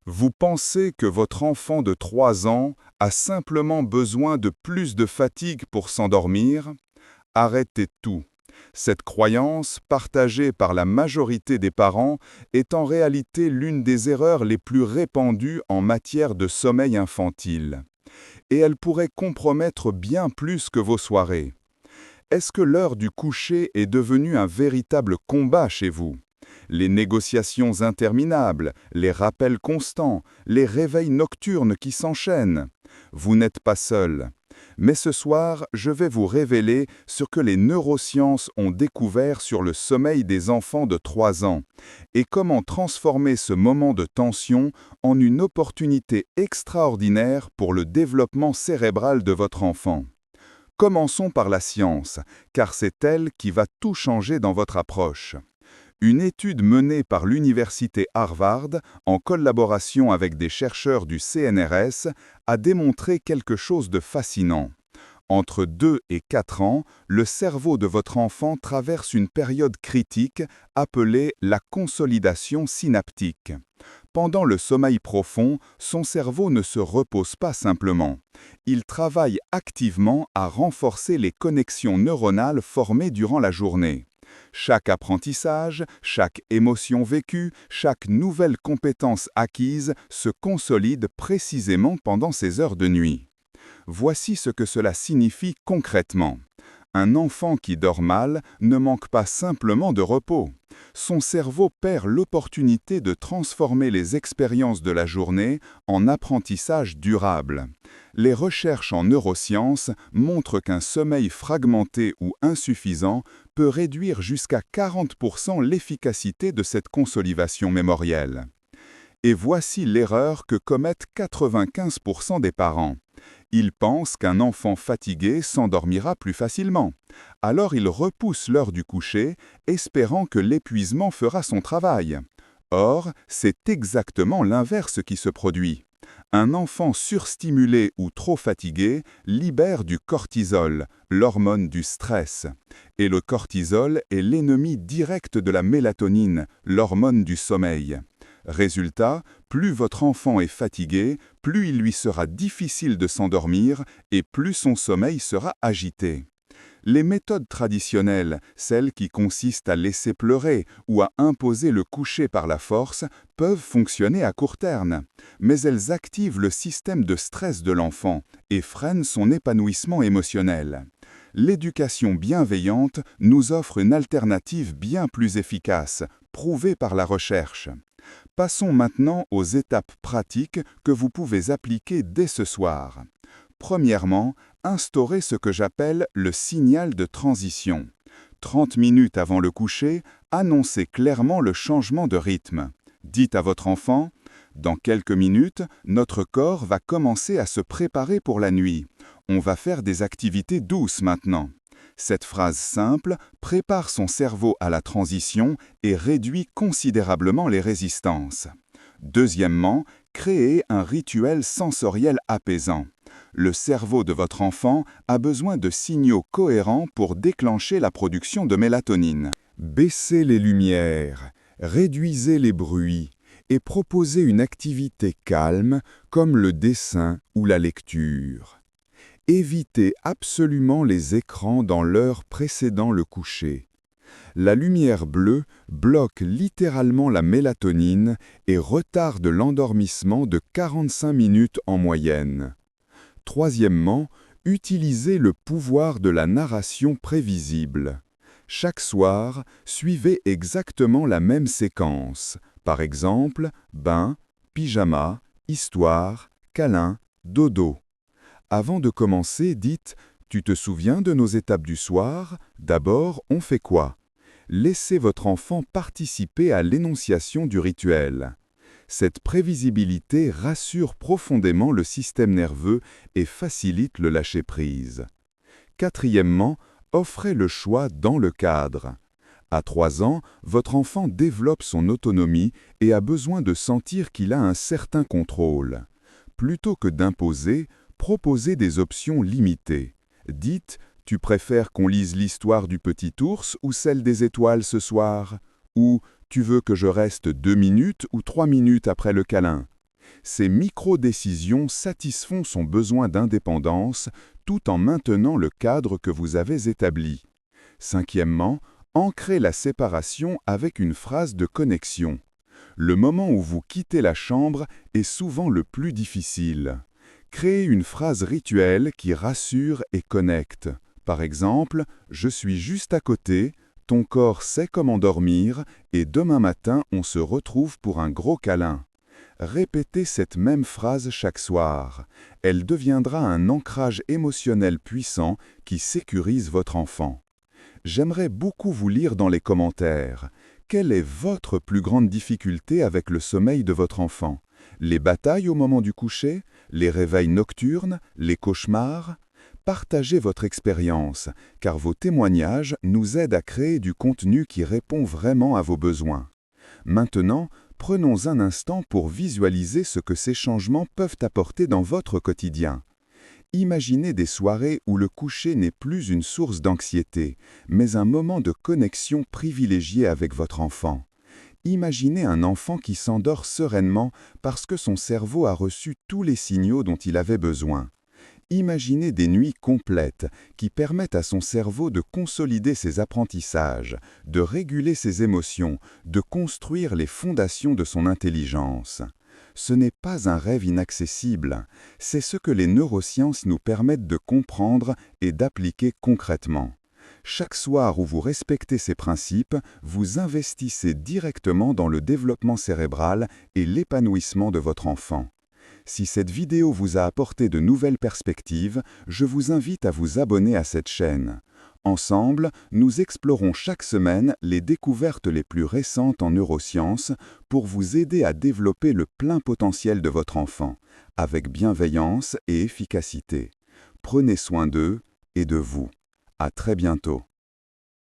Vous pensez que votre enfant de 3 ans a simplement besoin de plus de fatigue pour s'endormir? Arrêtez tout. Cette croyance, partagée par la majorité des parents, est en réalité l'une des erreurs les plus répandues en matière de sommeil infantile. Et elle pourrait compromettre bien plus que vos soirées. Est-ce que l'heure du coucher est devenue un véritable combat chez vous? Les négociations interminables, les rappels constants, les réveils nocturnes qui s'enchaînent. Vous n'êtes pas seul. Mais ce soir, je vais vous révéler ce que les neurosciences ont découvert sur le sommeil des enfants de 3 ans et comment transformer ce moment de tension en une opportunité extraordinaire pour le développement cérébral de votre enfant. Commençons par la science, car c'est elle qui va tout changer dans votre approche. Une étude menée par l'Université Harvard, en collaboration avec des chercheurs du CNRS, a démontré quelque chose de fascinant. Entre 2 et 4 ans, le cerveau de votre enfant traverse une période critique appelée la consolidation synaptique. Pendant le sommeil profond, son cerveau ne se repose pas simplement. Il travaille activement à renforcer les connexions neuronales formées durant la journée. Chaque apprentissage, chaque émotion vécue, chaque nouvelle compétence acquise se consolide précisément pendant ces heures de nuit. Voici ce que cela signifie concrètement. Un enfant qui dort mal ne manque pas simplement de repos. Son cerveau perd l'opportunité de transformer les expériences de la journée en apprentissage durable. Les recherches en neurosciences montrent qu'un sommeil fragmenté ou insuffisant peut réduire jusqu'à 40% l'efficacité de cette consolidation mémorielle. Et voici l'erreur que commettent 95% des parents. Ils pensent qu'un enfant fatigué s'endormira plus facilement. Alors ils repoussent l'heure du coucher, espérant que l'épuisement fera son travail. Or, c'est exactement l'inverse qui se produit. Un enfant surstimulé ou trop fatigué libère du cortisol, l'hormone du stress. Et le cortisol est l'ennemi direct de la mélatonine, l'hormone du sommeil. Résultat, plus votre enfant est fatigué, plus il lui sera difficile de s'endormir et plus son sommeil sera agité. Les méthodes traditionnelles, celles qui consistent à laisser pleurer ou à imposer le coucher par la force, peuvent fonctionner à court terme, mais elles activent le système de stress de l'enfant et freinent son épanouissement émotionnel. L'éducation bienveillante nous offre une alternative bien plus efficace, prouvée par la recherche. Passons maintenant aux étapes pratiques que vous pouvez appliquer dès ce soir. Premièrement, instaurez ce que j'appelle le signal de transition. 30 minutes avant le coucher, annoncez clairement le changement de rythme. Dites à votre enfant « Dans quelques minutes, notre corps va commencer à se préparer pour la nuit. On va faire des activités douces maintenant. » Cette phrase simple prépare son cerveau à la transition et réduit considérablement les résistances. Deuxièmement, créez un rituel sensoriel apaisant. Le cerveau de votre enfant a besoin de signaux cohérents pour déclencher la production de mélatonine. Baissez les lumières, réduisez les bruits et proposez une activité calme comme le dessin ou la lecture. Évitez absolument les écrans dans l'heure précédant le coucher. La lumière bleue bloque littéralement la mélatonine et retarde l'endormissement de 45 minutes en moyenne. Troisièmement, utilisez le pouvoir de la narration prévisible. Chaque soir, suivez exactement la même séquence. Par exemple, bain, pyjama, histoire, câlin, dodo. Avant de commencer, dites « Tu te souviens de nos étapes du soir? D'abord, on fait quoi ?» Laissez votre enfant participer à l'énonciation du rituel. Cette prévisibilité rassure profondément le système nerveux et facilite le lâcher-prise. Quatrièmement, offrez le choix dans le cadre. À 3 ans, votre enfant développe son autonomie et a besoin de sentir qu'il a un certain contrôle. Plutôt que d'imposer, proposez des options limitées. Dites « Tu préfères qu'on lise l'histoire du petit ours ou celle des étoiles ce soir ?» ou « Tu veux que je reste 2 minutes ou 3 minutes après le câlin ?» Ces micro-décisions satisfont son besoin d'indépendance tout en maintenant le cadre que vous avez établi. Cinquièmement, ancrez la séparation avec une phrase de connexion. Le moment où vous quittez la chambre est souvent le plus difficile. Créez une phrase rituelle qui rassure et connecte. Par exemple, « Je suis juste à côté », ton corps sait comment dormir et demain matin on se retrouve pour un gros câlin. Répétez cette même phrase chaque soir. Elle deviendra un ancrage émotionnel puissant qui sécurise votre enfant. J'aimerais beaucoup vous lire dans les commentaires. Quelle est votre plus grande difficulté avec le sommeil de votre enfant? Les batailles au moment du coucher? Les réveils nocturnes? Les cauchemars? Partagez votre expérience, car vos témoignages nous aident à créer du contenu qui répond vraiment à vos besoins. Maintenant, prenons un instant pour visualiser ce que ces changements peuvent apporter dans votre quotidien. Imaginez des soirées où le coucher n'est plus une source d'anxiété, mais un moment de connexion privilégié avec votre enfant. Imaginez un enfant qui s'endort sereinement parce que son cerveau a reçu tous les signaux dont il avait besoin. Imaginez des nuits complètes qui permettent à son cerveau de consolider ses apprentissages, de réguler ses émotions, de construire les fondations de son intelligence. Ce n'est pas un rêve inaccessible, c'est ce que les neurosciences nous permettent de comprendre et d'appliquer concrètement. Chaque soir où vous respectez ces principes, vous investissez directement dans le développement cérébral et l'épanouissement de votre enfant. Si cette vidéo vous a apporté de nouvelles perspectives, je vous invite à vous abonner à cette chaîne. Ensemble, nous explorons chaque semaine les découvertes les plus récentes en neurosciences pour vous aider à développer le plein potentiel de votre enfant, avec bienveillance et efficacité. Prenez soin d'eux et de vous. À très bientôt.